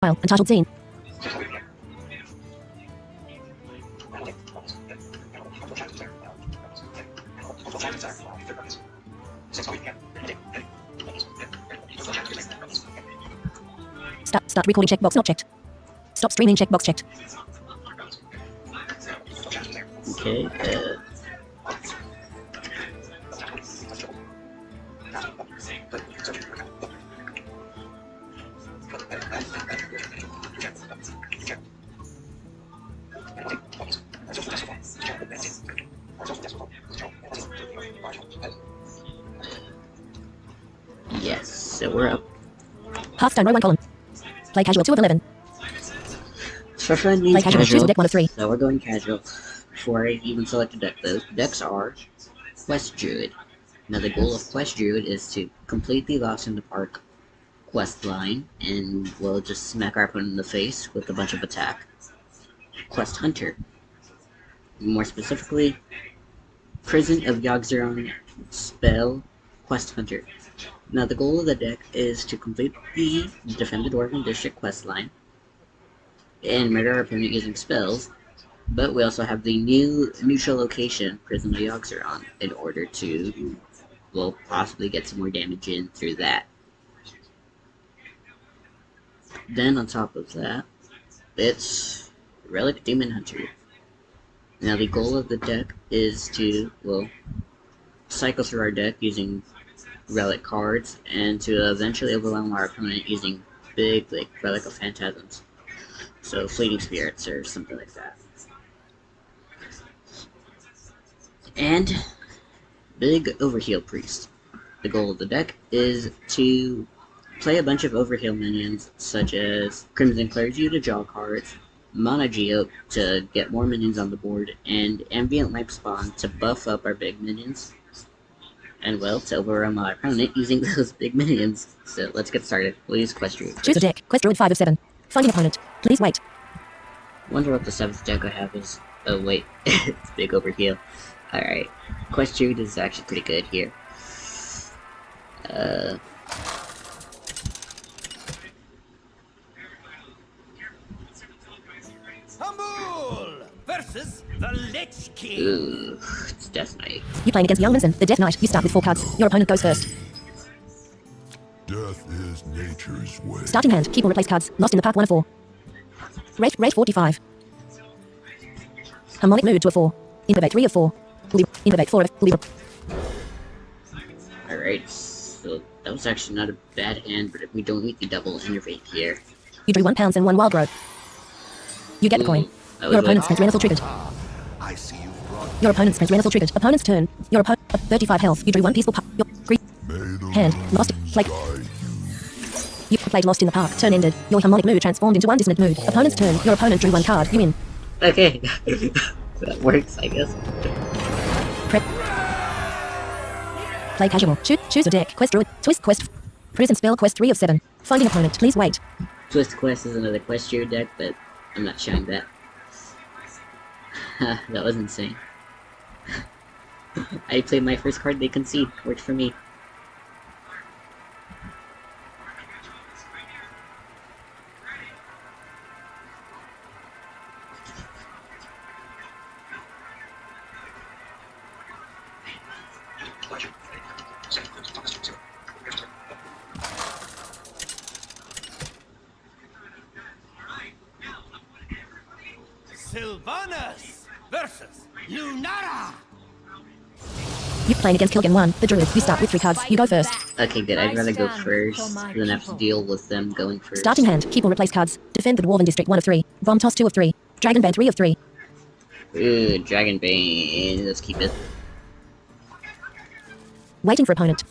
Profile. Untitled scene. Start recording checkbox not checked. Stop streaming checkbox checked. Okay, yes, so we're up. Hearth Stone row 1 column. Play casual 2 of 11. For fun means Play casual. Choose a deck 1 of 3. So we're going casual. For a even selected deck, those decks are Quest Druid. Now the goal of Quest Druid is to complete the Lost in the Park quest line, and we'll just smack our opponent in the face with a bunch of attack. Quest Hunter. More specifically, Prison of Yogg-Saron spell Quest Hunter. Now the goal of the deck is to complete the Defend the Dwarven District quest line and murder our opponent using spells, but we also have the new neutral location, Prison of Yogg-Saron, in order to, well, possibly get some more damage in through that. Then on top of that, it's Relic Demon Hunter. Now the goal of the deck is to, well, cycle through our deck using relic cards and to eventually overwhelm our opponent using big, like, Relic of Phantasms. So Fleeting Spirits or something like that. And big Overheal Priest. The goal of the deck is to play a bunch of Overheal minions such as Crimson Clergy to draw cards, Mana Geope to get more minions on the board, and Ambient Lamp Spawn to buff up our big minions. And well, to overwhelm our opponent using those big minions. So let's get started. We'll use Quest Druid first. Choose a deck. Quest Druid 5 of 7. Finding opponent. Please wait. Wonder what the 7th deck I have is. Oh wait, it's big Overheal. Alright, Quest Druid is actually pretty good here. Versus the Lich King. Ooh, it's Death Knight. You're playing against Young Minson, the Death Knight. You start with 4 cards. Your opponent goes first. Death is nature's way. Starting hand. Keep or replace cards. Lost in the Park 1 of 4. Rate 45. Harmonic Mood 2 of 4. Innovate 3 of 4. Innovate 4 of Libra. Alright, so that was actually not a bad hand, but we don't need the double innervate here. You drew 1 pounce and 1 wild growth. You get the coin. Your opponent's spends Renaissance triggered. I see you've brought Your opponent's spends Renaissance triggered. Opponent's turn. Your opponent 35 health. You drew 1 peaceful your hand. Lost. Play. You played Lost in the Park. Turn ended. Your harmonic mood transformed into 1 dissonant mood. Opponent's turn. Your opponent drew 1 card. You win. Okay, that works, I guess. Prep. Play casual. Choose a deck. Quest Druid. Twist Quest. Prison Spell Quest 3 of 7. Finding opponent. Please wait. Twist Quest is another Quest Druid deck, but I'm not showing that. That was insane. I played my first card, they concede. Worked for me. Sylvanas versus Lunara. You're playing against Kilgan 1, the Druid. You start with 3 cards. You go first. Okay, good. I'd rather go first than have to deal with them going first. Starting hand. Keep or replace cards. Defend the Dwarven District 1 of 3. Bomb Toss 2 of 3. Dragon Band 3 of 3. Ooh, Dragon Bane. Let's keep it. Waiting for opponent.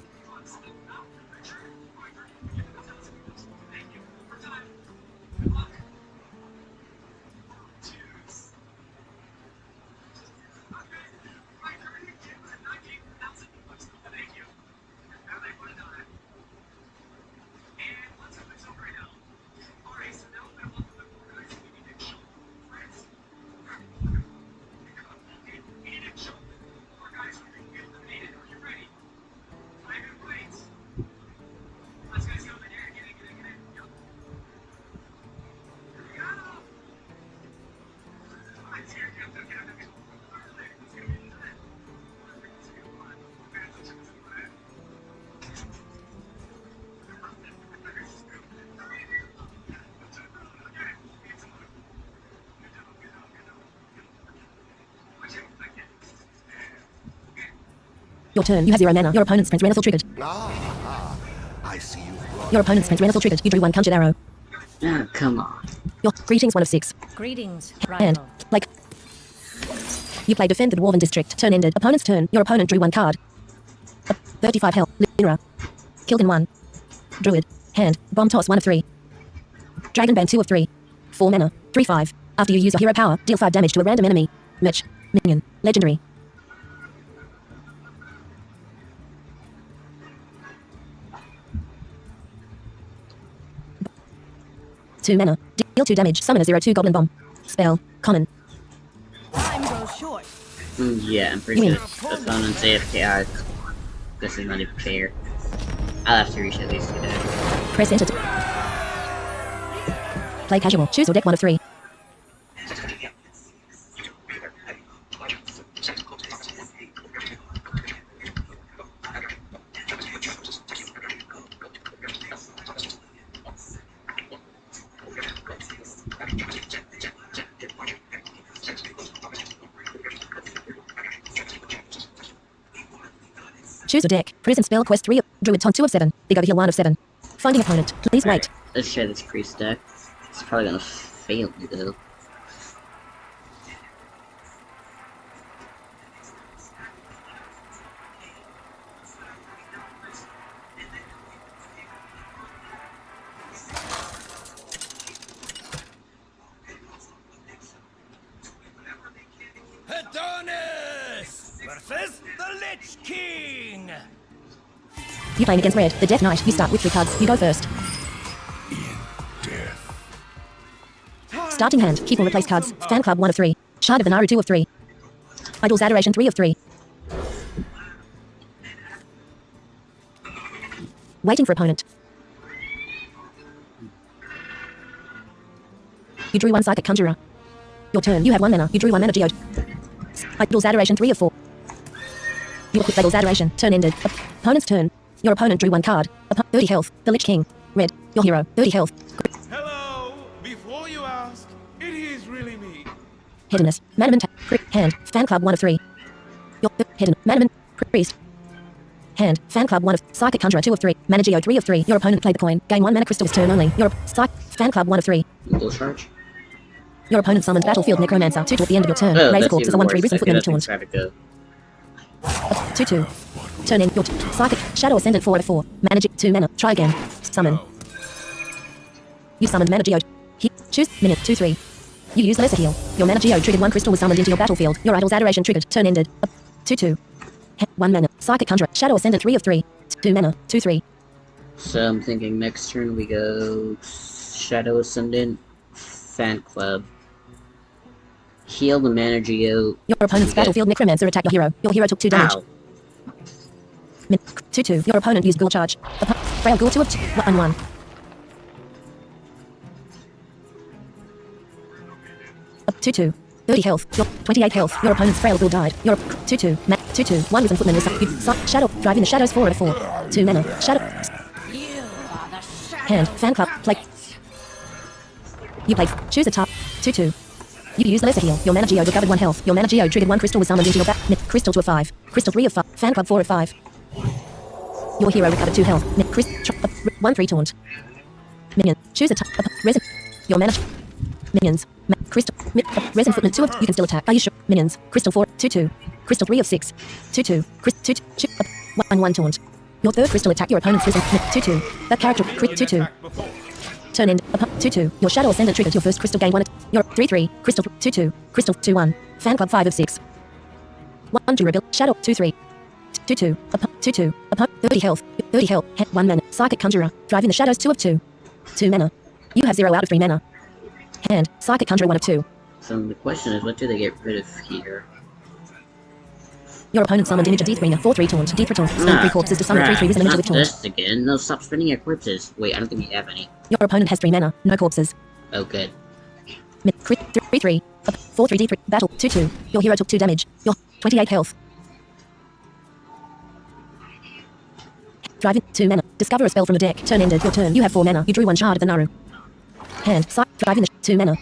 Your turn. You have 0 mana. Your opponent's Prince Renathal triggered. I see you've brought Your opponent's Prince Renathal triggered. You drew 1 conjured arrow. Ah, come on. Your greetings 1 of 6. Greetings, Hand. rival. Like. You play defend the Dwarven District. Turn ended. Opponent's turn. Your opponent drew 1 card. 35 health. Linra. Killed in 1. Druid. Hand. Bomb toss 1 of 3. Dragon Band 2 of 3. 4 mana. 3/5. After you use a hero power, deal 5 damage to a random enemy. Mitch. Minion. Legendary. Two mana. Deal 2 damage. Summon a 0/2 Goblin Bomb. Spell. Common. Time goes short. Yeah, I'm pretty You sure the opponent's AFK. This is not even fair. I'll have to reach at least 2 days. Press enter. Play casual. Choose or deck 1 of 3. Choose a deck. Prison spell quest 3 of Druid Taunt 2 of 7. Big Overheal 1 of 7. Finding opponent. Please wait. Let's try this priest deck. It's probably gonna fail me though. Adonis versus the Lich King. You playing against red. The Death Knight. You start with 3 cards. You go first. Starting hand. Keep or replace cards. Fan Club 1 of 3. Shard of the Naru 2 of 3. Idol's Adoration 3 of 3. Waiting for opponent. You drew 1 Psychic Conjurer. Your turn. You have 1 mana. You drew 1 mana Geode. Idol's Adoration 3 of 4. You equip Idol's Adoration. Turn ended. Opponent's turn. Your opponent drew 1 card. 30 health. The Lich King. Red. Your hero. 30 health. Hello! Before you ask, it is really me. Hiddenness. Manament. Hand. Fan Club 1 of 3. Your hidden. Manament. Priest. Hand. Fan Club 1 of Psychic Conjurer 2 of 3. Mana Geo 3 of 3. Your opponent played the coin. Gain 1 mana crystal this turn only. Your Fan Club 1 of 3. Dual charge. Your opponent summoned Battlefield Necromancer 2 at the end of your turn. Oh, Raise a that's corpse as even a 1/3 worse. Risen Okay, Footman that's Taunt. extravagant. 2/2. Turn in your Psychic Shadow Ascendant 4 of 4. Mana 2 mana. Try again. Summon. You summoned Mana Geode. Choose minion 2/3. You use Lesser Heal. Your Mana Geode triggered 1 crystal was summoned into your battlefield. Your Idol's Adoration triggered. Turn ended. 2/2. 1 mana. Psychic Conjurer. Shadow Ascendant 3 of 3. 2 mana. 2/3. So I'm thinking next turn we go Shadow Ascendant, Fan Club. Heal the Mana Geo. Your opponent's Battlefield Necromancer attacked your hero. Your hero took 2 damage. Ow. 2/2. Your opponent used Ghoul Charge. Frail Ghoul 2 of 2. 1/1. 2/2. 30 health. Your 28 health. Your opponent's Frail Ghoul died. Your 2/2. 2/2. 1 Risen Footman is Shadow. Drive in the shadows 4 of 4. 2 mana. Shadow. You are the shadow. Hand. Fan Club. Play. You play. Choose a top. 2/2. You use the Lesser Heal. Your Mana Geo recovered 1 health. Your Mana Geo triggered 1 crystal was summoned into your back. Crystal 2 of 5. Crystal 3 of 5. Fan Club 4 of 5. Your hero recovered 2 health. 1/3 Taunt. Minion. Choose a top. Resin. Your mana. Minions. Crystal. Resin Footman 2 of. You can still attack. Are you sure? Minions. Crystal 4. 2/2. Crystal 3 of 6. 2/2. 2/2. 1/1 Taunt. Your third crystal attack your opponent's Resin. 2/2. That character. Crit 2/2. Turn end. 2/2. Your Shadow Ascendant triggered your first crystal gain 1. Your 3/3. Crystal 2/2. Crystal 2/1. Fan Club 5 of 6. 1 to rebuild. Shadow 2/3. 2/2. 2/2. 30 health. 30 health. 1 mana. Psychic Conjurer. Drive in the shadows 2 of 2. 2 mana. You have 0 out of 3 mana. Hand. Psychic Conjurer 1 of 2. So the question is, what do they get rid of here? Your opponent summoned Image of Deathbringer 4/3 Taunt. Deep Taunt. Spend 3 corpses to summon 3/3 Risen Image with Not Taunt. this again. No, stop spinning your corpses. Wait, I don't think we have any. Your opponent has 3 mana. No corpses. Oh, good. Crit 3/3. 4/3 Deep Battle 2/2. Your hero took 2 damage. Your 28 health. Drive in 2 mana. Discover a spell from the deck. Turn ended. Your turn. You have 4 mana. You drew 1 shard of the Naru. Hand. Drive in the 2 mana.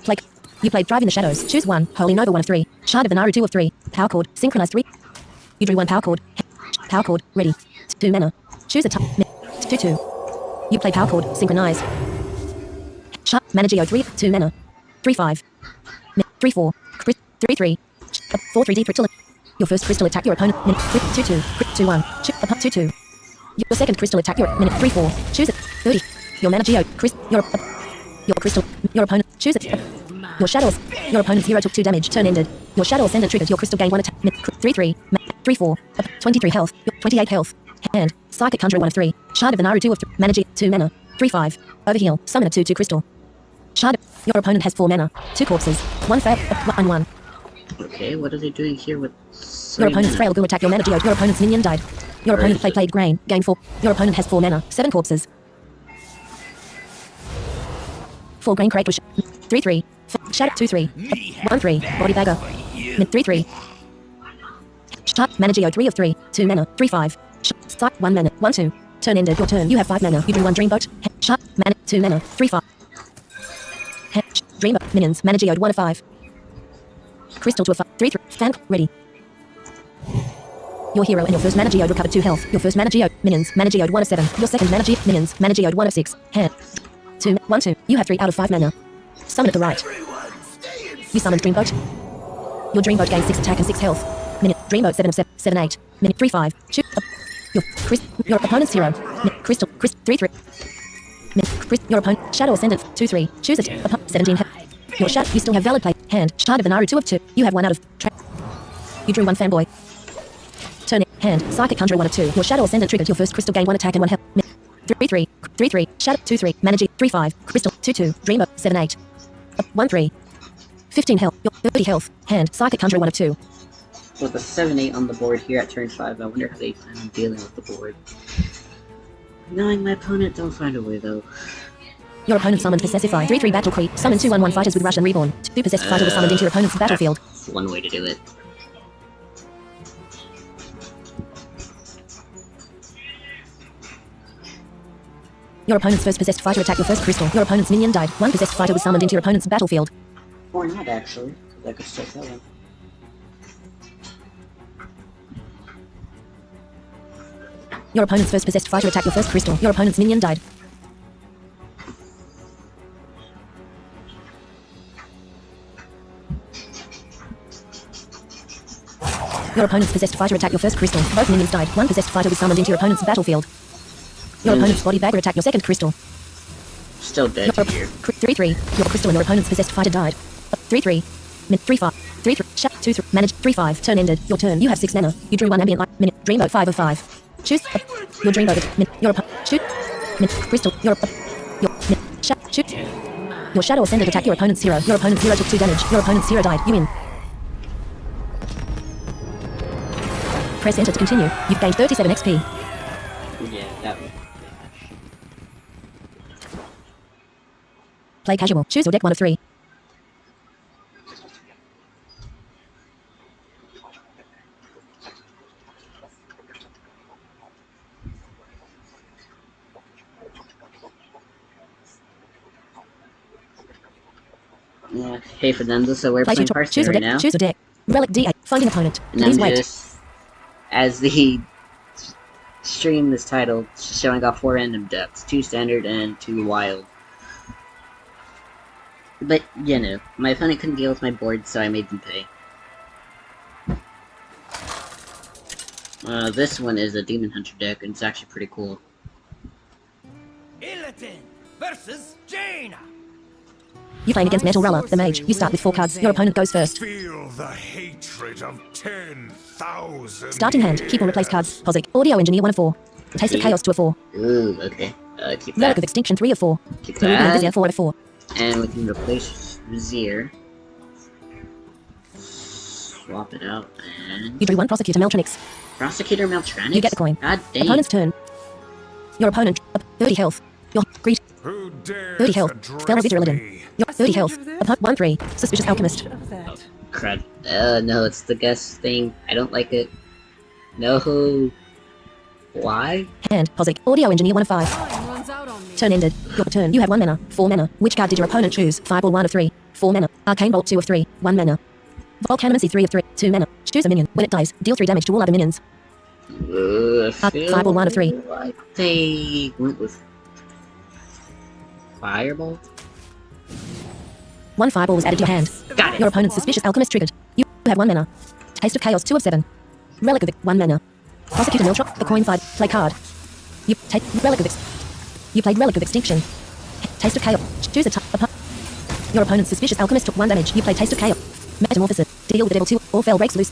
Play. You played Drive in the Shadows. Choose 1. Holy Nova 1 of 3. Shard of the Naru 2 of 3. Power Chord. Synchronized 3. You drew 1 power chord. Power chord. Ready. 2 mana. Choose a type. 2/2. You play power chord. Synchronize. Sharp. Mana Geo 3. 2 mana. 3/5. 3/4. 3/3. 4/3 crystal. Your first crystal attack your opponent. 2/2. 2/1. 2/2. Your second crystal attack your 3/4. Choose it. 30. Your mana Geo. Your crystal. Your opponent. Choose it. Your shadows. Your opponent's hero took 2 damage. Turn ended. Your shadow ascendant triggered. Your crystal gain 1 attack. 3/3. 3/4. 23 health. 28 health. Hand. Psychic Conjurer 1 of 3. Shard of the Naru 2 of 3. Mana G. 2 mana. 3/5. Overheal. Summon a 2/2 crystal. Shard. Your opponent has 4 mana. 2 corpses. 1 fab. 1/1. Okay, what are they doing here with Your 3 opponent's mana? frail goo attack your mana Geo. Your opponent's minion died. Your Where opponent is played it? Plague Grain. Gain 4. Your opponent has 4 mana. 7 corpses. 4 grain crate with 3/3. Shadow 2/3. 1/3. Body bagger. 3/3. Shard. Mana Geo 3 of 3. 2 mana. 3/5. Strike 1 mana. 1/2. Turn ended. Your turn. You have 5 mana. You drew 1 Dreamboat. Shard. Mana 2 mana. 3/5. Dreamboat. Minions. Mana Geo 1 of 5. Crystal to a 5. 3/3. Fan. Ready. Your hero and your first mana Geode recovered 2 health. Your first mana Geode, minions, mana Geode 1 of 7. Your second mana Geode, minions, mana Geode 1 of 6. Hand. 2, 1, 2. You have 3 out of 5 mana. Summon at the right. You summoned Dreamboat. Your Dreamboat gains 6 attack and 6 health. Minute. Dreamboat 7 of 7, 7, 8. Minute 3/5. Shoot. Your opponent's hero. Crystal. 3/3. Your opponent. Shadow Ascendant 2/3. Choose it. 17 health. Your shadow. You still have valid play. Hand. Shard of the Naru 2 of 2. You have 1 out of. You drew 1 fanboy. Turn it. Hand. Psychic Conjurer 1 of 2. Your Shadow Ascendant triggered. Your first crystal gain 1 attack and 1 health. 3/3. 3/3. Shadow 2/3. Mana G 3/5. Crystal 2/2. Dreamer 7/8. 1/3. 15 health. 30 health. Hand. Psychic Conjurer 1 of 2. With a 7/8 on the board here at turn 5, I wonder how they plan on dealing with the board. Knowing my opponent, don't find a way though. Your opponent summoned Possessify. 3/3 Battle Creep. Summon 2/1/1 fighters with Russian Reborn. 2 Possessed fighter was summoned into your opponent's battlefield. That's one way to do it. Your opponent's first possessed fighter attacked your first crystal. Your opponent's minion died. 1 possessed fighter was summoned into your opponent's battlefield. Or not actually, because I could still kill him. Your opponent's first possessed fighter attacked your first crystal. Your opponent's minion died. Your opponent's possessed fighter attacked your first crystal. Both minions died. 1 possessed fighter was summoned into your opponent's battlefield. Your opponent's body bagger attacked your second crystal. Still dead Your here. 3/3. Your crystal and your opponent's possessed fighter died. 3/3. Min 3/5. 3/3. Shut 2/3. Manage 3/5. Turn ended. Your turn. You have 6 mana. You drew 1 ambient light. Minute. Dreamboat 5 of 5. Choose. Your dreamboat. Min. Your shoot. Min. Crystal. Your min. Shoot. Your shadow ascendant attack your opponent's hero. Your opponent's hero took 2 damage. Your opponent's hero died. You win. Press enter to continue. You've gained 37 XP. Yeah, that one. Play casual. Choose your deck 1 of 3. Yeah, hey Fernando, so we're Play playing tutorial. Hearth Choose Stone your right deck. now. Choose your deck. Relic D8. Find an opponent. And Please I'm wait. just, as the stream is titled, showing off 4 random decks, 2 standard and 2 wild. But, you know, my opponent couldn't deal with my board, so I made them pay. This one is a Demon Hunter deck, and it's actually pretty cool. Illidan versus Jaina. You playing against Metal Ruller, the mage. You start with 4 cards. Your opponent goes first. Feel the hatred of 10,000. Start in hand. Keep or replace cards. Posic. Audio Engineer 1 of 4. Taste of Chaos 2 of 4. Ooh, okay. Keep Relic that. of Extinction 3 of 4. Keep Marugan and Vizier that. 4 of 4. And we can replace Vizier. Swap it out, and... You drew 1 Prosecutor Meltronix. Prosecutor Meltronix? You get the coin. God dang. Opponent's turn. Your opponent. 30 health. Your greet. Who dares 30 health. address Stellar Bitter Illidan. me? Your 30 health. Opponent 1/3. Suspicious Alchemist. Crud. No, it's the guess thing. I don't like it. No. Why? Hand. Posic. Audio Engineer 1 of 5. Time runs out on me. Turn ended. Your turn. You have 1 mana. 4 mana. Which card did your opponent choose? Fireball 1 of 3. 4 mana. Arcane Bolt 2 of 3. 1 mana. Volcanomancy 3 of 3. 2 mana. Choose a minion. When it dies, deal 3 damage to all other minions. I feel Fireball 1 of 3. like they went with Fireball. 1 fireball was added to your hand. Got it. Your opponent's suspicious alchemist triggered. You have 1 mana. Taste of Chaos 2 of 7. Relic of 1 mana. Prosecutor Miltrop, the coin fight, play card. You take Relic of You played Relic of Extinction. Taste of Chaos. Choose a type. Your opponent's suspicious alchemist took 1 damage. You played Taste of Chaos. Metamorphosis. Deal with the devil 2. All fell breaks loose.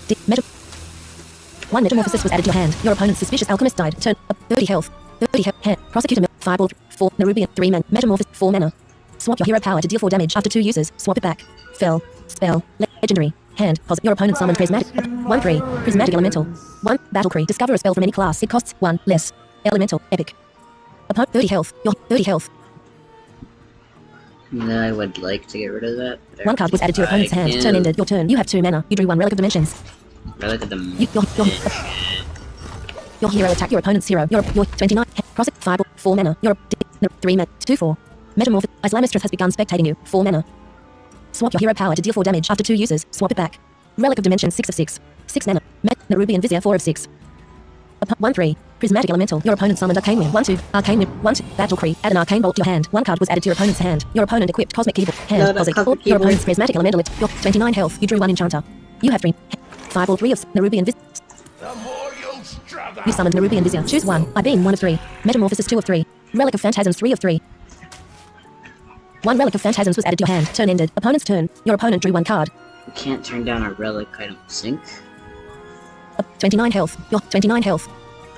1 metamorphosis was added to your hand. Your opponent's suspicious alchemist died. Turn up 30 health. 30 health. Hand. Prosecutor Fireball 4. Nerubian 3 mana. Metamorphosis 4 mana. Swap your hero power to deal 4 damage after 2 uses. Swap it back. Fell. Spell. Legendary. Hand. Pause. Your opponent summoned Prismatic. 1/3. Prismatic Elemental. 1. Battle Cree. Discover a spell from any class. It costs 1 less. Elemental. Epic. Opponent 30 health. Your 30 health. No, I would like to get rid of that. 1 card was added to your opponent's hand. Turn ended. Your turn. You have 2 mana. You drew 1 Relic of Dimensions. Relic of them. Your hero attack your opponent's hero. Your 29. Prosec. Fireball. 4 mana. Your 3 mana. 2/4. Metamorphosis. Islamistress has begun spectating you. 4 mana. Swap your hero power to deal 4 damage after 2 uses. Swap it back. Relic of Dimension 6 of 6. 6 mana. Nerubian Vizier 4 of 6. 1/3. Prismatic Elemental. Your opponent summoned Arcane Wind. 1/2. Arcane Wind. 1/2. Battle Cree. Add an Arcane Bolt to your hand. 1 card was added to your opponent's hand. Your opponent equipped Cosmic Keyboard. Hand. No, Cosmic. Cosmic Your Keyboard. opponent's Prismatic Elemental. Your 29 health. You drew 1 enchanter. You have 3. Fireball 3 of Nerubian Vizier. The more you struggle. You summoned Nerubian Vizier. Choose 1. I beam 1 of 3. Metamorphosis 2 of 3. Relic of Phantasms 3 of 3. 1 Relic of Phantasms was added to your hand. Turn ended. Opponent's turn. Your opponent drew 1 card. You can't turn down a relic, I don't think. 29 health. Your 29 health.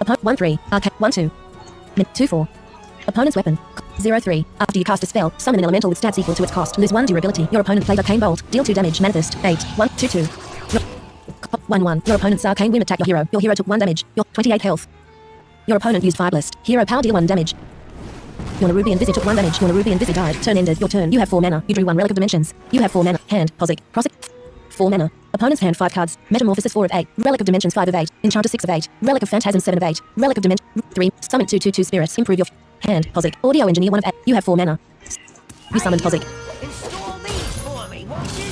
Opponent 1/3. Arcane 1/2. 2/4. Opponent's weapon. 0/3. After you cast a spell, summon an elemental with stats equal to its cost. Lose 1 durability. Your opponent played Arcane Bolt. Deal 2 damage. Manifest. 8. 1. 2/2. 1/1. Your opponent's Arcane Wind attacked your hero. Your hero took 1 damage. Your 28 health. Your opponent used Fire Blast. Hero power deal 1 damage. Your Nerubian Vizier took 1 damage. Your Nerubian Vizier died. Turn ended. Your turn. You have 4 mana. You drew 1 Relic of Dimensions. You have 4 mana. Hand. Prosec. 4 mana. Opponent's hand 5 cards. Metamorphosis 4 of 8. Relic of Dimensions 5 of 8. Enchanter 6 of 8. Relic of Phantasm 7 of 8. Relic of Dimension 3. Summon 2/2/2 spirits. Improve your hand. Prosec. Audio Engineer 1 of 8. You have 4 mana. You summoned Prosec. Install these for me, won't you?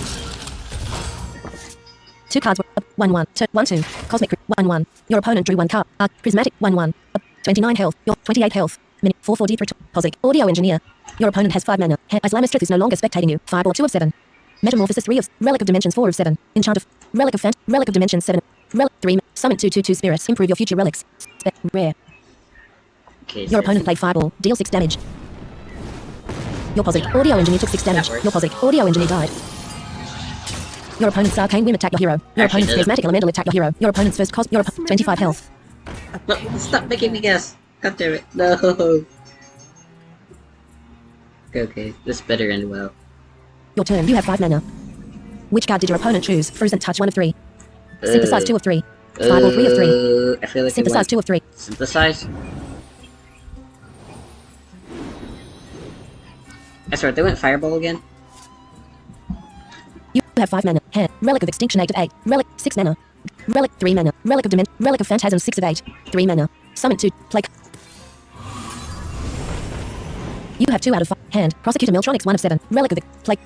2 cards were 1/1. Turn 1/2. Cosmic 1/1. Your opponent drew 1 card. Prismatic 1/1. 29 health. Your 28 health. Mini 4/4 D3. Prosec. Audio Engineer. Your opponent has 5 mana. Islamistress is no longer spectating you. Fireball 2 of 7. Metamorphosis 3 of Relic of Dimensions 4 of 7. Enchanter Relic of Dimensions 7. Relic 3. Summon 2/2/2 spirits. Improve your future relics. Rare. Okay, Your opponent played Fireball. Deal 6 damage. Your Prosec. Audio Engineer took 6 damage. Your Prosec. Audio Engineer died. Your opponent's Arcane Wind attacked your hero. Your Actually, opponent's no. Prismatic Elemental attacked your hero. Your opponent's first cos. Your 25 health. No, stop making me guess. God damn it. No. Okay, this better end well. Your turn. You have 5 mana. Which card did your opponent choose? Frozen Touch 1 of 3. Synthesize 2 of 3. Fireball 3 of 3. I feel like Synthesize 2 of 3. Synthesize? That's right, they went Fireball again? You have 5 mana. Hand. Relic of Extinction 8 of 8. Relic 6 mana. Relic 3 mana. Relic of Dimension. Relic of Phantasm 6 of 8. 3 mana. Summon 2. Play. You have 2 out of 5. Hand. Prosecutor Miltronics 1 of 7. Relic of the play.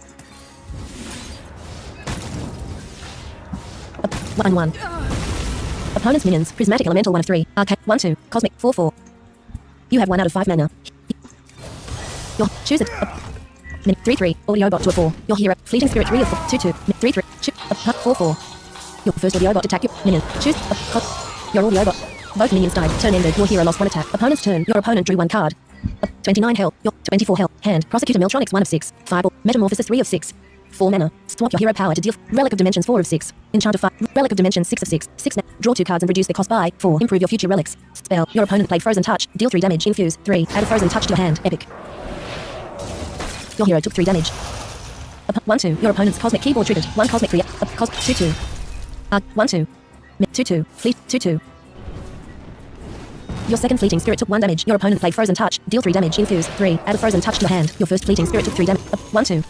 1/1. Opponent's minions. Prismatic Elemental 1 of 3. Arcane 1/2. Cosmic 4/4. You have 1 out of 5 mana. Your choose it. 3/3. Audio bot to a 4. Your hero. Fleeting Spirit 3 of 4. 2/2. 3/3. 4/4. Your first audio bot attack your minion. Choose your audio bot. Both minions died. Turn ended. Your hero lost 1 attack. Opponent's turn. Your opponent drew 1 card. 29 health. Your 24 health. Hand. Prosecutor Miltronics 1 of 6. Fireball. Metamorphosis 3 of 6. 4 mana. Swap your hero power to deal. Relic of Dimensions 4 of 6. Enchanter 5. Relic of Dimensions 6 of 6. 6 mana. Draw 2 cards and reduce their cost by 4. Improve your future relics. Spell. Your opponent played Frozen Touch. Deal 3 damage. Infuse 3. Add a Frozen Touch to your hand. Epic. Your hero took 3 damage. 1/2. Your opponent's Cosmic Keyboard triggered. 1 Cosmic 3. 2/2. 1/2. 2/2. Fleet 2/2. Your second Fleeting Spirit took 1 damage. Your opponent played Frozen Touch. Deal 3 damage. Infuse 3. Add a Frozen Touch to your hand. Your first Fleeting Spirit took 3 damage. 1/2.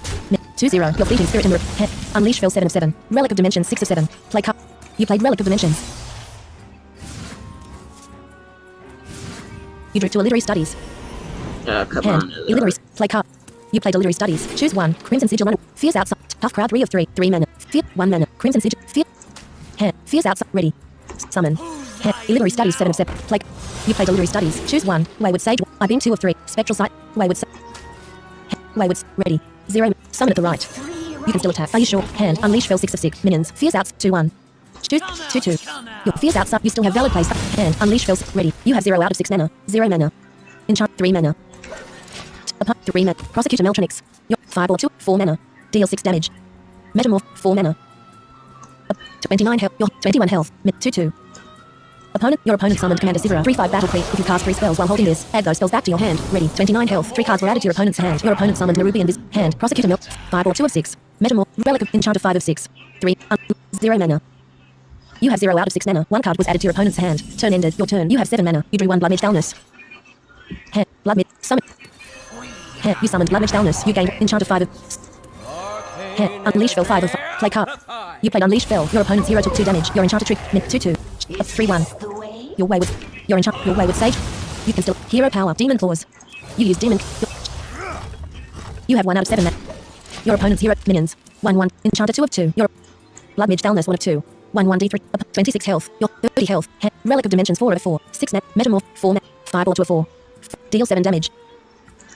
2/0. Your Fleeting Spirit in Unleash Fill 7 of 7. Relic of Dimensions 6 of 7. Play cup. You played Relic of Dimensions. You drew 2 Illiterary Studies. Come Hand. on. Illiterary. Play cup. You played Illiterary Studies. Choose 1. Crimson Sigil. Fierce Outside. Tough Crowd 3 of 3. 3 mana. Fear. 1 mana. Crimson Sigil. Fear. Hand. Fierce outside. Ready. Summon. Hand. Illiterary Studies 7 of 7. Play. You played Illiterary Studies. Choose 1. Wayward Sage. I beam 2 of 3. Spectral Sight. Wayward Sage. Wayward. Ready. 0. Summon at the right. You can still attack. Are you sure? Hand. Unleash Fell 6 of 6. Minions. Fierce outs. 2-1. Choose 2-2. Your Fierce outside. You still have valid place. Hand. Unleash Fell 6. Ready. You have 0 out of 6 mana. 0 mana. Enchant 3 mana. Upon 3 mana. Prosecutor Meltronix. Your Fireball 2. 4 mana. Deal 6 damage. Metamorph. 4 mana. 29 health. Your 21 health. 2-2. Your opponent summoned Commander Sivera. 3-5 battle creep. If you cast 3 spells while holding this, add those spells back to your hand. Ready. 29 health. 3 cards were added to your opponent's hand. Your opponent summoned Nerubian this hand. Prosecutor Milk. Fireball 2 of 6. Metamorph. Relic of Enchanter 5 of 6. 3. 0 mana. You have 0 out of 6 mana. 1 card was added to your opponent's hand. Turn ended. Your turn. You have 7 mana. You drew 1 Blood Mage Dullness. Hand. Blood Mage. Summon. Hand. You summoned Blood Mage Dullness. You gained Enchanter 5 of... Hand. Unleash Fell 5 of... Play card. You played Unleash Fell. Your opponent's hero took 2 damage. Your Enchanter Trick. 2-2. 3-1. Your Wayward. Your Wayward Sage. You can still... Hero Power. Demon Claws. You use Demon... You have 1 out of 7 mana. Your opponent's hero... Minions. 1-1. Enchanter 2 of 2. Your... Blood Mage Dullness 1 of 2. 1-1 D3. 26 health. Your 30 health. Relic of Dimensions 4 of 4. 6 net. Metamorph. 4 net. Fireball 2 of 4. Deal 7 damage.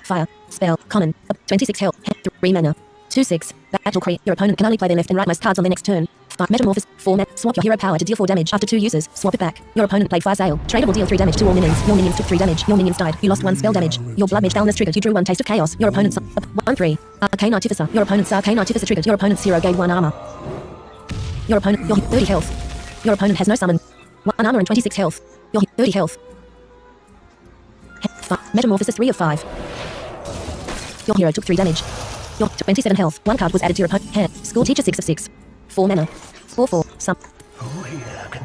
Fire. Spell. Common. 26 health. 3 mana. 2-6. Battle Cry. Your opponent can only play their left and rightmost cards on their next turn. Metamorphosis. 4 net. Swap your hero power to deal 4 damage. After 2 uses, swap it back. Your opponent played Fire Sale. Tradable deal 3 damage to all minions. Your minions took 3 damage. Your minions died. You lost 1 spell damage. Your Blood Mage Dullness triggered. You drew 1 Taste of Chaos. Your opponent's 1-3. Arcane Artificer. Your opponent's Arcane Artificer triggered. Your opponent's hero gained 1 armor. Your opponent. Your 30 health. Your opponent has no summon. 1 armor and 26 health. Your 30 health. Metamorphosis 3 of 5. Your hero took 3 damage. Your 27 health. 1 card was added to your opponent's hand. School Teacher 6 of 6. 4 mana. 4-4.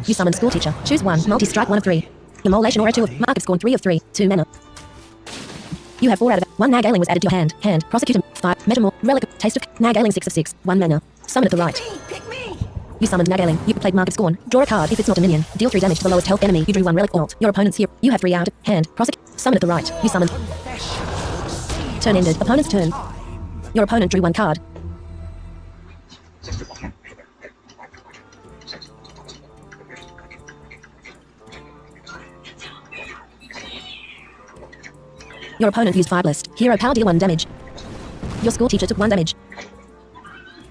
You summon School Teacher. Choose 1. Multi-strike 1 of 3. Immolation Aura 2 of... Mark of Scorn 3 of 3. 2 mana. You have 4 out of 1 Nag Ailing was added to your hand. Hand. Prosecutor 5. Metamorph. Relic of Taste of... Nag Ailing 6 of 6. 1 mana. Summon at the right. Pick me! You summoned Nag Ailing. You played Mark of Scorn. Draw a card if it's not a minion. Deal 3 damage to the lowest health enemy. You drew 1 Relic Alt. Your opponent's here. You have 3 out. Hand. Prosecute. Summon at the right. You summoned. Turn ended. Opponent's turn. Your opponent drew 1 card. Your opponent used Fire Blast. Hero Power deal 1 damage. Your School Teacher took 1 damage.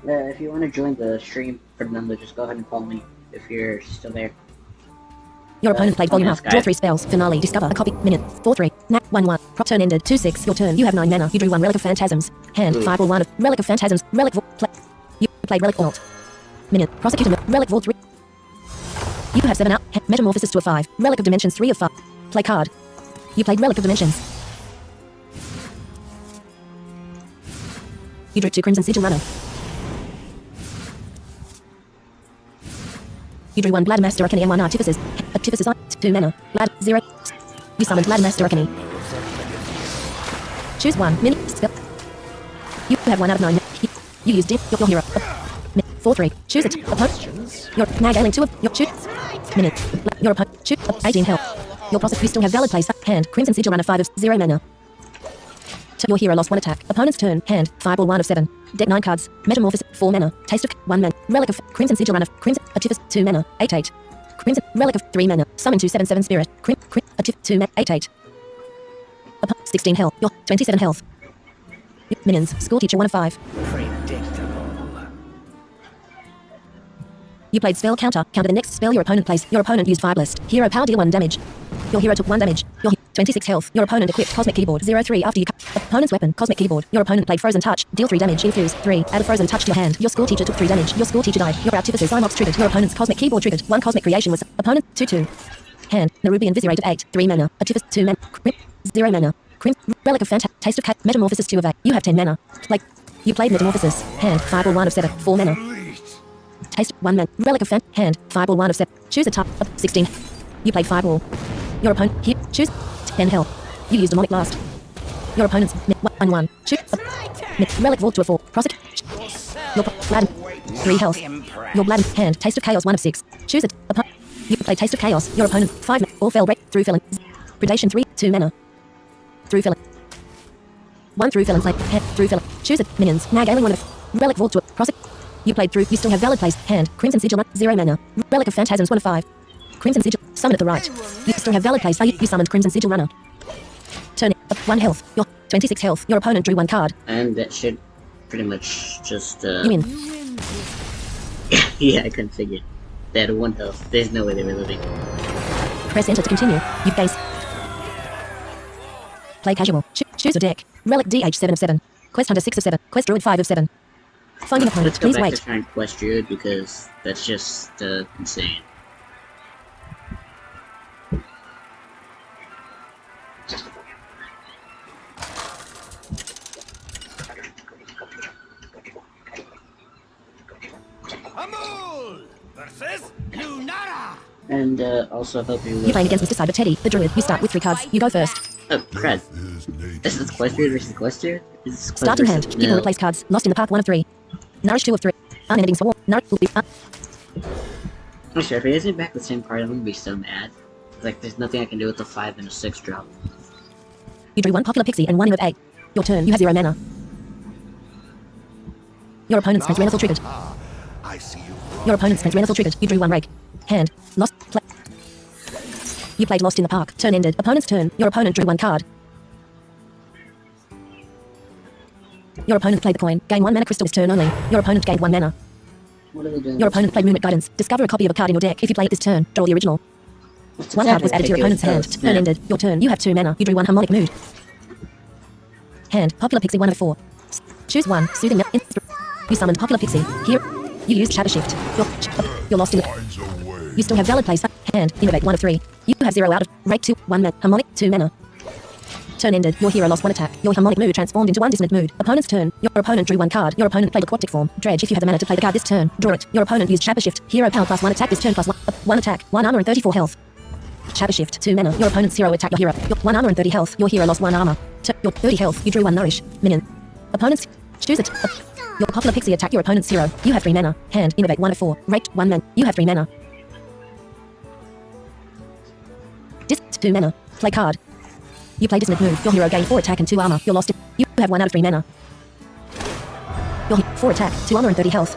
If you want to join the stream for the number, just go ahead and call me if you're still there. Your opponent played Volume yes, Up. Draw 3 spells. Finale. Discover a copy. Minute. 4-3. Nat 1-1. Prop turn ended. 2-6. Your turn. You have 9 mana. You drew 1 Relic of Phantasms. Hand. Ooh. Fireball 1 of Relic of Phantasms. Relic play. You played Relic Alt. Minute. Prosecutor Relic Vault 3. You have 7 out. Metamorphosis 2 of 5. Relic of Dimensions 3 of 5. Play card. You played Relic of Dimensions. You drew 2 Crimson Sigil Runner. You drew 1 Blood Master Arcany and 1 Artificers. Artificers on 2 mana. Blood 0. You summoned Blood Master Arcany. Choose 1 mini spell. You have 1 out of 9. You used it. Your hero. 4-3. Choose it. Opponent. Your Nag Ailing 2 of your shoot. Minute. Your opponent. Shoot. 18 health. Your process. You still have valid place. Hand. Crimson Sigil Runner 5 of 0 mana. Your hero lost 1 attack. Opponent's turn. Hand. Fireball 1 of 7. Deck 9 cards. Metamorphosis 4 mana. Taste of 1 mana. Relic of Crimson Sigil Runner. Crimson Artifice 2 mana. 8-8. Crimson Relic of 3 mana. Summon 2/7/7 Spirit. Artif 2 mana. 8-8. 16 health. Your 27 health. Minions. School Teacher 1 of 5. Predictable. You played Spell Counter. Counter the next spell your opponent plays. Your opponent used Fire Blast. Hero Power deal 1 damage. Your hero took 1 damage. Your 26 health. Your opponent equipped Cosmic Keyboard 0-3 after you opponent's weapon. Cosmic Keyboard. Your opponent played Frozen Touch. Deal 3 damage. Infuse 3. Add a Frozen Touch to your hand. Your School Teacher took 3 damage. Your School Teacher died. Your Artificer's Imox triggered. Your opponent's Cosmic Keyboard triggered. 1 Cosmic Creation was opponent 2-2. Hand. Nerubian Viscerated 8. 3 mana. Artifice 2 mana. 0 mana. Relic of Taste of Metamorphosis 2 of 8. You have 10 mana. You played Metamorphosis. Hand. Fireball 1 of 7. 4 mana. Taste 1 mana. Relic of Hand. Fireball 1 of 7. Choose a top. 16. You played Fireball. Your opponent. Here. Choose 10 health. You used Demonic Blast. Your opponent's 1-1. Choose Relic Vault 2 of 4. Prosecute. Your Blood 3 health. Your Blood Hand. Taste of Chaos 1 of 6. Choose it. You played Taste of Chaos. Your opponent 5 mana. All fell break through filling. Predation 3. 2 mana. Through filling. 1 through filling. Through filling. Choose it. Minions. Nag Ailing 1 of Relic Vault 2 of Prosecute. You played through. You still have valid plays. Hand. Crimson Sigil. 0 mana. Relic of Phantasms 1 of 5. Crimson Sigil. Summon at the right. You still have valid plays. You summoned Crimson Sigil Runner. Turn it. 1 health. Your 26 health. Your opponent drew 1 card. And that should pretty much just, You win. yeah, I couldn't figure. They had 1 health. There's no way they were living. Press enter to continue. You've gained. Play casual. Choose a deck. Relic DH 7 of 7. Quest Hunter 6 of 7. Quest Druid 5 of 7. Finding opponent. Let's go Please back wait. to trying Quest Druid because that's just, insane. Amul versus Lunara. And, also hope you You're playing against Mr. Cyber Teddy, the druid. You start with 3 cards. You go first. Oh, crud. This is Quest Druid versus Quest Druid? Is this Quest Starting versus... hand. People replace cards. Lost in the park 1 of 3. Nourish 2 of 3. Unending Swarm. Nourish. I'm sure if he isn't back the same card, I'm gonna be so mad. Like, there's nothing I can do with the 5 and a 6 drop. You drew 1 popular pixie and 1 of 8. Your turn. You have 0 mana. Your opponent's Prince Renaissance triggered. I see you. Your opponent's Prince Renaissance triggered. You drew 1 rake. Hand. Lost. Play. You played Lost in the Park. Turn ended. Opponent's turn. Your opponent drew 1 card. Your opponent played the coin. Gain 1 mana crystal this turn only. Your opponent gained 1 mana. What are they doing? Your opponent played Moonlit Guidance. Discover a copy of a card in your deck. If you play it this turn, draw the original. What's 1 card was added to your opponent's hand. Turn ended. Your turn. You have 2 mana. You drew 1 Harmonic Mood. Hand. Popular Pixie 1 of 4. Choose 1. Soothing. You summoned Popular Pixie. Here. You used Shadow Shift. You're lost in the... You still have valid plays. Hand. Innovate 1 of 3. You have 0 out of... Rake 2. 1 mana. Harmonic 2 mana. Turn ended. Your hero lost 1 attack. Your Harmonic Mood transformed into 1 Dissonant Mood. Opponent's turn. Your opponent drew 1 card. Your opponent played Aquatic Form. Dredge. If you have the mana to play the card this turn, draw it. Your opponent used Shadow Shift. Hero power plus 1 attack this turn plus 1 attack. 1 armor and 34 health. Shadow Shift. 2 mana. Your opponent's hero attacked your hero. Your 1 armor and 30 health. Your hero lost 1 armor. Your 30 health. You drew 1 Nourish. Minion. Opponent's... Choose it. Your Popular Pixie attacked your opponent's hero. You have 3 mana. Hand. Innovate 1 of 4. Raked 1 mana. You have 3 mana. Dis 2 mana. Play card. You play Dissonant Mood. Your hero gained 4 attack and 2 armor. You're lost. You have 1 out of 3 mana. Your 4 attack, 2 armor and 30 health.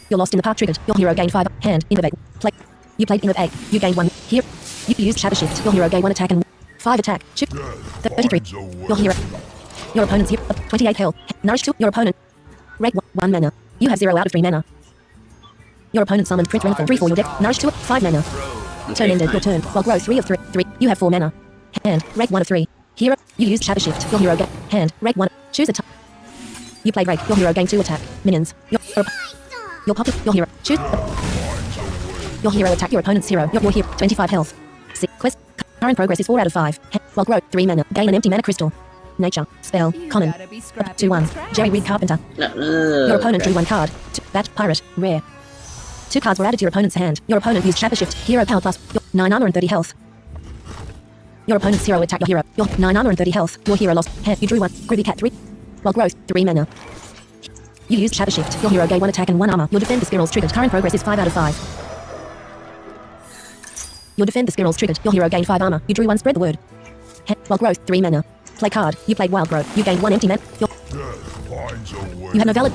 You're lost in the park triggered. Your hero gained 5. Hand. Innovate. Play. You played Innovate 8. You gained 1. Here. You used Shadow Shift. Your hero gained 1 attack and 5 attack. Shift. 33. Your hero. Your opponent's hero. 28 health. Nourish 2. Your opponent. Rake 1 mana. You have 0 out of 3 mana. Your opponent summoned Prince Renethal 3 for your deck. Nourish 2. 5 mana. Turn ended. Your turn. While grow 3 of 3. You have 4 mana. Hand. Rake 1 of 3. Hero. You used Shadow Shift. Your hero gained. Hand. Rake 1. Choose a type. You played Rake. Your hero gained 2 attack. Minions. Your popular. Your hero. Choose. Your hero attacked your opponent's hero. Your hero. 25 health. 6. Quest. Current progress is 4 out of 5. While grow 3 mana. Gain an empty mana crystal. Nature. Spell. Common. 2-1. Jerry Reed Carpenter. Your opponent drew 1 card. Bat. Pirate. Rare. 2 cards were added to your opponent's hand. Your opponent used Shadow Shift. Hero power plus. Your 9 armor and 30 health. Your opponent's hero attacked your hero. Your 9 armor and 30 health. Your hero lost. Hand. You drew 1. Groovy Cat 3. While growth 3 mana. You used Shadow Shift. Your hero gained 1 attack and 1 armor. Your Defend the Spirals triggered. Current progress is 5 out of 5. Your Defend the Spirals triggered. Your hero gained 5 armor. You drew 1. Spread the word. While growth 3 mana. Play card. You played Wild Growth. You gained 1 empty mana. You have no valid.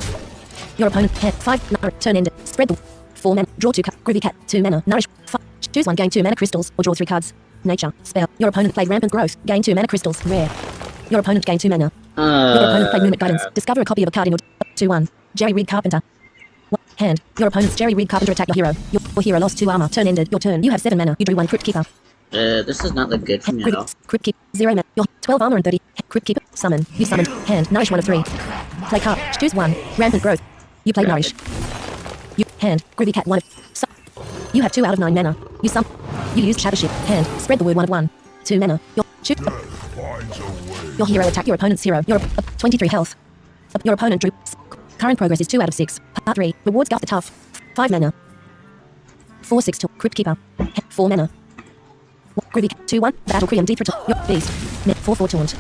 Your opponent had 5. Turn ended. Spread the 4 mana. Draw 2 cards. Groovy Cat 2 mana. Nourish 5. Choose 1. Gain 2 mana crystals or draw 3 cards. Nature. Spell. Your opponent played Rampant Growth. Gain 2 mana crystals. Rare. Your opponent gained 2 mana. Your opponent played Moonlit Guidance. Discover a copy of a card in your 2-1. Jerry Reed Carpenter. Hand. Your opponent's Jerry Reed Carpenter attacked your hero. Your hero lost 2 armor. Turn ended. Your turn. You have 7 mana. You drew 1 Crypt Keeper. This does not look good for me at all. Crypt Keeper. 0 mana. Your 12 armor and 30. Crypt Keeper. Summon. You summoned. Hand. Nourish 1 of 3. Play card. Choose 1. Rampant Growth. You play Nourish. You. Hand. Groovy Cat 1 of. You have 2 out of 9 mana. You used Shadow Shift. Hand. Spread the word 1 of 1. 2 mana. Your hero attacked your opponent's hero. Your 23 health. Your opponent drew. Current progress is 2 out of 6. Part 3. Rewards Guff the Tough. 5 mana. 4-6 to Crypt Keeper. 4 mana. Groovy 2-1. Battle Cream Deep Your Beast. 4-4 Taunt.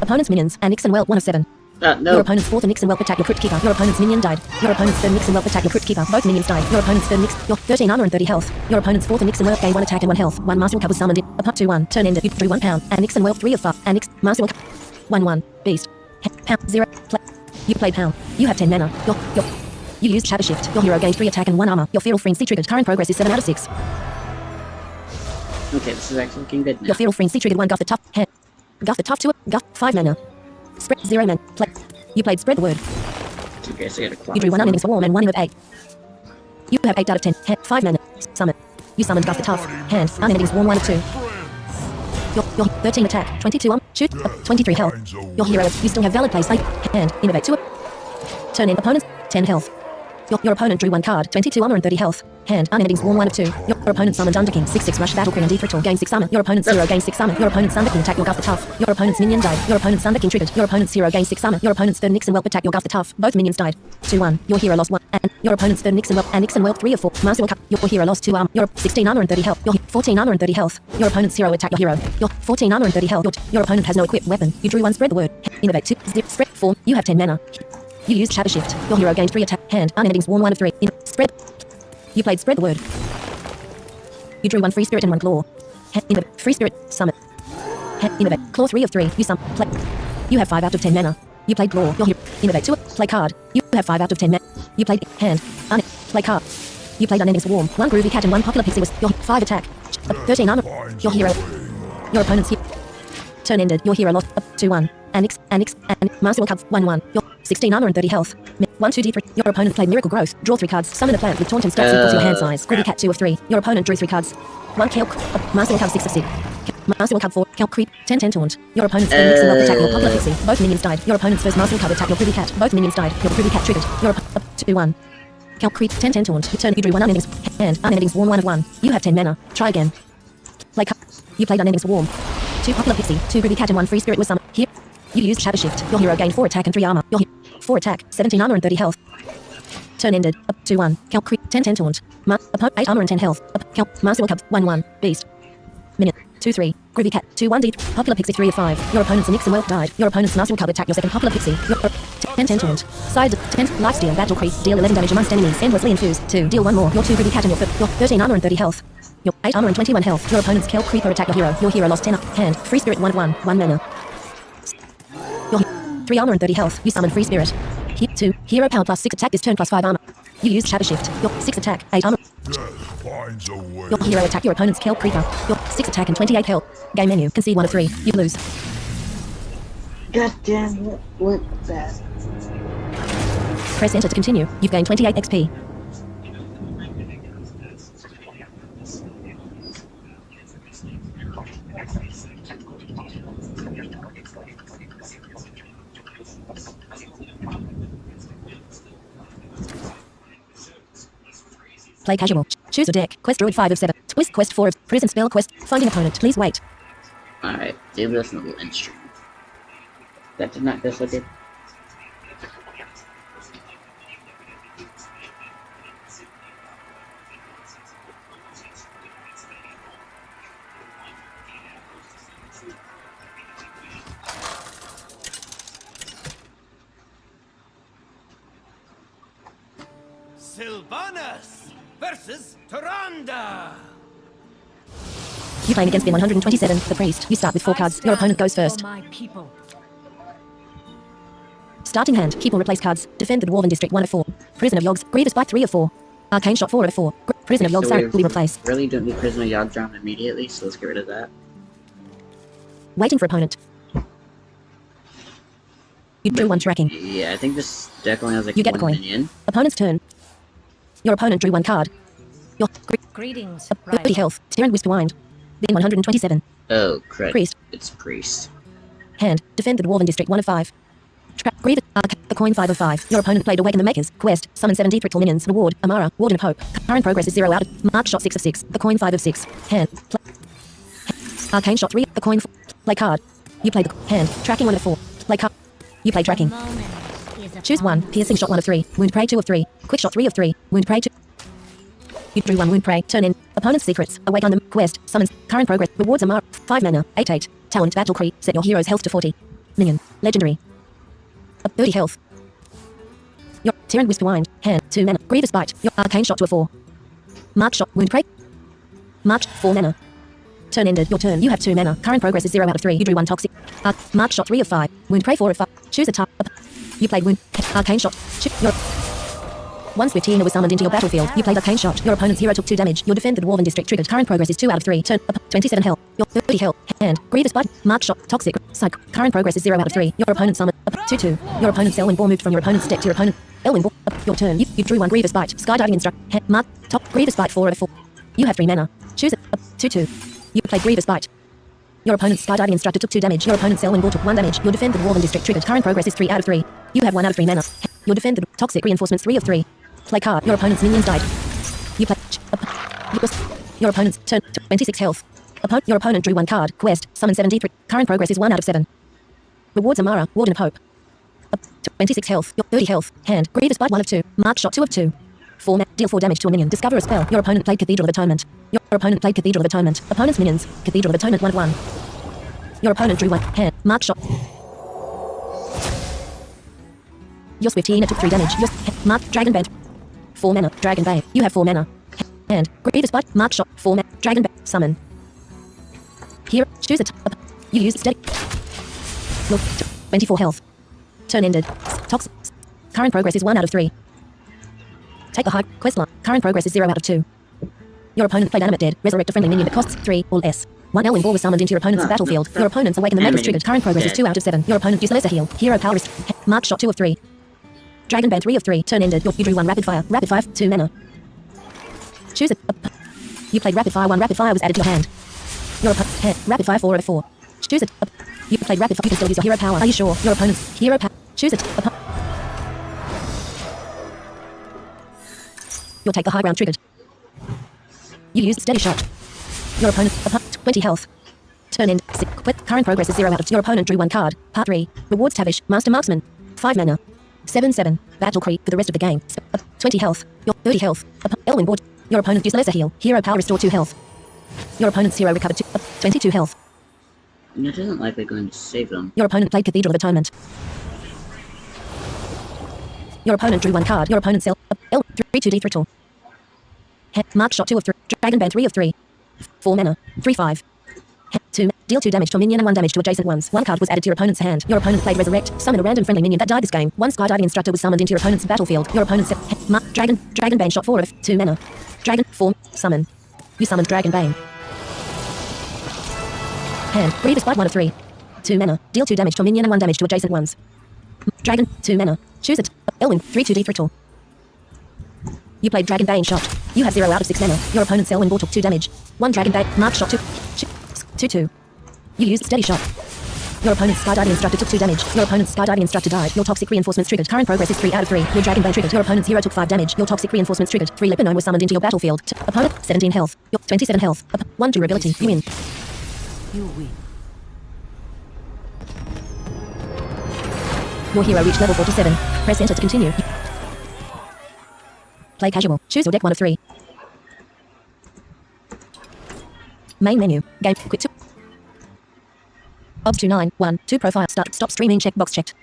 Opponent's minions. And Nixon Whelp 1 of 7. No. Your opponent's 4th Nixon Whelp attacked your Crypt Keeper. Your opponent's minion died. Your opponent's 3rd Nixon Whelp attacked your Crypt Keeper. Both minions died. Your opponent's 3rd Nix. Your 13 armor and 30 health. Your opponent's 4th Nixon Whelp gained 1 attack and 1 health. 1 Master Cup was summoned. Up 2-1. Turn ended. You drew 1 pound. And Nixon Whelp 3 of 5. And Master Cup 1-1. Beast. Pound 0. Play. You played Pound. You have 10 mana. You used Shadow Shift. Your hero gained 3 attack and 1 armor. Your Feral Frenzy triggered. Current progress is 7 out of 6. Okay, this is actually looking good now. Your Feral Frenzy triggered 1 Guff the Tough. Hand. Guff the Tough 2. Guff 5 mana. Spread 0 mana. Play. You played Spread the Word. Okay, so you got a clock. You drew 1 Unending Swarm and 1 of 8. You have 8 out of 10. Hand. 5 mana. Summon. You summoned Guff the Tough. Hand. Unending Swarm 1 of 2. Your 13 attack. 22 shoot. 23 health. Your hero. You still have valid place. Hand. Innovate 2. Turn in. Opponents. 10 health. Your opponent drew 1 card, 22 armor and 30 health. Hand, unending swarm 1 of 2. Your opponent summoned Underking, 6/6 rush battle crit and deep ritual, gain 6 armor. Your opponent's hero gains 6 armor. Your opponent's Underking attack your Guff the Tough. Your opponent's minion died. Your opponent's Underking triggered. Your opponent's hero gains 6 armor. Your opponent's third Nixon Whelp attack your Guff the Tough. Both minions died. 2-1. Your hero lost 1. And your opponent's third Nixon Whelp and Nixon Whelp 3 of 4. Master Cup. Your hero lost 2 armor. Your 16 armor and 30 health. Your 14 armor and 30 health. Your opponent's hero attack your hero. Your 14 armor and 30 health. Your opponent has no equipped weapon. You drew 1 spread the word. Innovate 2. Zip spread 4. You have 10 mana. You used Shadow Shift. Your hero gained 3 attack. Hand. Unending Swarm 1 of 3. Spread. You played Spread the Word. You drew 1 Free Spirit and 1 Claw. Innovate. Free Spirit. Summon. Innovate. Claw 3 of 3. You summon. Play. You have 5 out of 10 mana. You played Claw. Your hero. Innovate 2. Play card. You have 5 out of 10 mana. You played Hand. Play card. You played Unending Swarm. 1 Groovy Cat and 1 Popular Pixie was your 5 attack. 13 armor. Your hero. Your opponent's hero. Turn ended. Your hero lost 2-1. Annex. Master will Cup 1-1. Your 16 armor and 30 health. 1-2 D3. Your opponent played Miracle Growth. Draw 3 cards. Summon a plant with taunt and stats equals your hand size. Groovy Cat 2 of 3. Your opponent drew 3 cards. 1 Kelp. Master will Cup 6 of 6. Master will Cup 4. Kelp Creep. 10 taunt. Your opponent's third Nixon Whelp attack your Popular Pixie. Both minions died. Your opponent's first Master will Cup attack your Groovy Cat. Both minions died. Your Groovy Cat triggered. Your 2-1. Kelp Creep. 10 taunt. You turn. You drew 1 Unending Hand. Unending Swarm 1 of 1. You have 10 mana. Try again. Play card. You played Unending Swarm. 2 Popular Pixie. 2 Groovy Cat and 1 Free Spirit was summoned. Here. You used Shadow Shift. Your hero gained 4 attack and 3 armor. Your 4 attack, 17 armor and 30 health. Turn ended. 2-1. Kelp Creep. 10 taunt. 8 armor and 10 health. Kelp. Master will Cup 1-1. Beast. Minute. 2-3. Groovy Cat. 2-1 D. Popular Pixie 3 of 5. Your opponent's Nixon Whelp died. Your opponent's Master will Cup attack your second Popular Pixie. Your 10 taunt. Side 10 lifesteal battle creep. Deal 11 damage amongst enemies. Endlessly infuse. 2. Deal 1 more. Your 2 Groovy Cat and your 13 armor and 30 health. Your 8 armor and 21 health. Your opponent's Kelp Creeper attack your hero. Your hero lost 10 hand. Free Spirit 1 of 1. 1 mana. Your 3 armor and 30 health. You summon Free Spirit. 2. Hero power plus 6 attack this turn plus 5 armor. You used Shadow Shift. Your 6 attack, 8 armor. Your hero attack your opponent's Kelp Creeper. Your 6 attack and 28 health. Game menu. Concede 1 of 3. You lose. God damn it. What's that? Press enter to continue. You've gained 28 XP. Play casual. Choose a deck. Quest Druid 5 of 7. Twist Quest 4 of Prison Spell Quest. Finding opponent. Please wait. Alright, do this in a little instrument. That did not go so good. Sylvanas versus Tyrande. You playing against bin 127, the priest. You start with 4 cards. Your opponent goes first. For my people. Starting hand. Keep or replace cards. Defend the Dwarven District 1 of 4. Prison of Yogs. Grievous Bite 3 of 4. Arcane Shot 4 of 4. Prison of Yogs So will be replaced. really don't need Prisoner Yogg immediately, so let's get rid of that. Waiting for opponent. You drew 1 tracking. Yeah, I think this deck only has like You get 1 coin. minion. Opponent's turn. Your opponent drew 1 card. Your Greetings, 30 rival. health. Tear and Wisp Wind. Bin 127. Oh, crap. Priest. It's Priest. Hand. Defend the Dwarven District 1 of 5. Trap. Grievous. The coin 5 of 5. Your opponent played Awaken the Makers. Quest. Summon 7 Deep Ritual minions. Reward. Amara. Warden of Hope. Current progress is 0 out of. Mark Shot 6 of 6. The coin 5 of 6. Hand. Arcane Shot 3. The coin. Play card. You play the hand. Tracking 1 of 4. Play card. You play tracking. Choose 1. Piercing Shot 1 of 3. Wound Prey 2 of 3. Quick Shot 3 of 3. Wound Prey 2. You drew 1 Wound Prey. Turn in. Opponent's secrets. Awake on them. Quest. Summons. Current progress. Rewards Amara. 5 mana. 8/8. Talent. Battle Creep. Set your hero's health to 40. Minion. Legendary. 30 health. Your Tear and Wisp Wind. Hand. 2 mana. Grievous Bite. Your Arcane Shot to a 4. Mark Shot. Wound Prey. March. 4 mana. Turn ended. Your turn. You have 2 mana. Current progress is 0 out of 3. You drew 1 Toxic. Mark Shot 3 of 5. Wound Prey 4 of 5. Choose a type. You played Wound. Arcane Shot. Your one Swift Hyena was summoned into your battlefield. You played Arcane Shot. Your opponent's hero took 2 damage. Your defend the Dwarven District triggered. Current progress is 2 out of 3. Turn up 27 health. Your 30 health. Hand. Grievous Bite. Mark Shot. Toxic. Psych. Current progress is 0 out of 3. Your opponent summoned up 2-2. Your opponent's Elwyn Ball moved from your opponent's deck to your opponent. Elwyn Ball. Your turn. You drew 1 Grievous Bite. Skydiving Instruct. Mark. Top. Grievous Bite 4 out of 4. You have 3 mana. Choose it. 2-2. You played Grievous Bite. Your opponent's Skydiving Instructor took 2 damage. Your opponent's Elwyn Ball took 1 damage. Your defend the Dwarven District triggered. Current progress is 3 out of 3. You have 1 out of 3 mana. Your defend the Toxic Reinforcements 3 of 3. Play card. Your opponent's minions died. You play. Your opponent's turn. 26 health. Your opponent drew 1 card. Quest. Summon 73. Current progress is 1 out of 7. Rewards Amara. Warden of Hope. 26 health. Your 30 health. Hand. Grievous Bite 1 of 2. Mark Shot 2 of 2. 4 deal 4 damage to a minion. Discover a spell. Your opponent played Cathedral of Atonement. Your opponent played Cathedral of Atonement. Opponent's minions. Cathedral of Atonement 1 of 1. Your opponent drew 1. Hand. Mark Shot. Your Swift Hyena took 3 damage. Your Mark Dragon Band. 4 mana. Dragon Bay. You have 4 mana. Hand. Grievous Bite. Mark Shot. 4 mana. Dragon Bay. Summon. Here. Choose it. You use steady. Look. 24 health. Turn ended. Toxic. Current progress is 1 out of 3. Take a high quest line. Current progress is 0 out of 2. Your opponent played Animate Dead. Resurrect a friendly minion that costs 3 or less. 1 Elwyn Ball was summoned into your opponent's battlefield. Your opponent's Awaken the Magus triggered. Current progress is 2 out of 7. Your opponent used Lesser Heal. Hero Power is Mark Shot 2 of 3. Dragon Band 3 of 3. Turn ended. You drew 1 Rapid Fire. Rapid Fire 2 mana. Choose it. You played Rapid Fire 1. Rapid Fire was added to your hand. Your opponent Rapid Fire 4 out of 4. Choose it. You played Rapid Fire. You can still use your Hero Power. Are you sure? Your opponent's Hero Power. Choose it. You'll take the high ground triggered. You use Steady Shot. Your opponent 20 health. Turn end. Current progress is 0 out of 2. Your opponent drew 1 card. Part 3. Rewards Tavish. Master Marksman. 5 mana. 7-7. Battle Creep for the rest of the game. 20 health. Your 30 health. Elwyn Board. Your opponent used Lesser Heal. Hero Power restore 2 health. Your opponent's hero recovered 22 health. And it isn't like they're going to save them. Your opponent played Cathedral of Atonement. Your opponent drew 1 card. Your opponent's L3-2D Throttle. Mark Shot 2 of 3. Dragon Band 3 of 3. 4 mana. 3-5. 2. Deal 2 damage to a minion and 1 damage to adjacent ones. 1 card was added to your opponent's hand. Your opponent played Resurrect. Summon a random friendly minion that died this game. 1 Skydiving Instructor was summoned into your opponent's battlefield. Your opponent's Dragon Bane Shot 4 of 2 mana. Dragon 4. Summon. You summoned Dragon Bane. Hand. Grievous Bite 1 of 3. 2 mana. Deal 2 damage to a minion and 1 damage to adjacent ones. Dragon 2 mana. Choose it. Elwyn 3-2D Throttle. You played Dragon Bane Shot. You have 0 out of 6 mana. Your opponent's Elwyn Ball took 2 damage. 1 Dragon Bane. Mark Shot 2-2. You used Steady Shot. Your opponent's Skydiving Instructor took 2 damage. Your opponent's Skydiving Instructor died. Your Toxic Reinforcements triggered. Current progress is 3 out of 3. Your Dragon Bane triggered. Your opponent's hero took 5 damage. Your Toxic Reinforcements triggered. 3 Lebanon was summoned into your battlefield. Opponent 17 health. Your 27 health. 1 durability. You win. You win. Your hero reached level 47. Press enter to continue. Play casual. Choose your deck 1 of 3. Main menu. Game. Quit to. Obs 291. 2 profile. Stop streaming. Checkbox checked.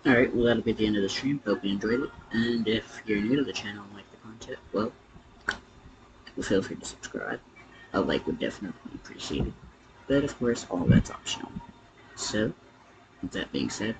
Alright, well that'll be the end of the stream. Hope you enjoyed it. And if you're new to the channel and like the content, well, feel free to subscribe. A like would definitely be appreciated. But of course, all that's optional. So, with that being said,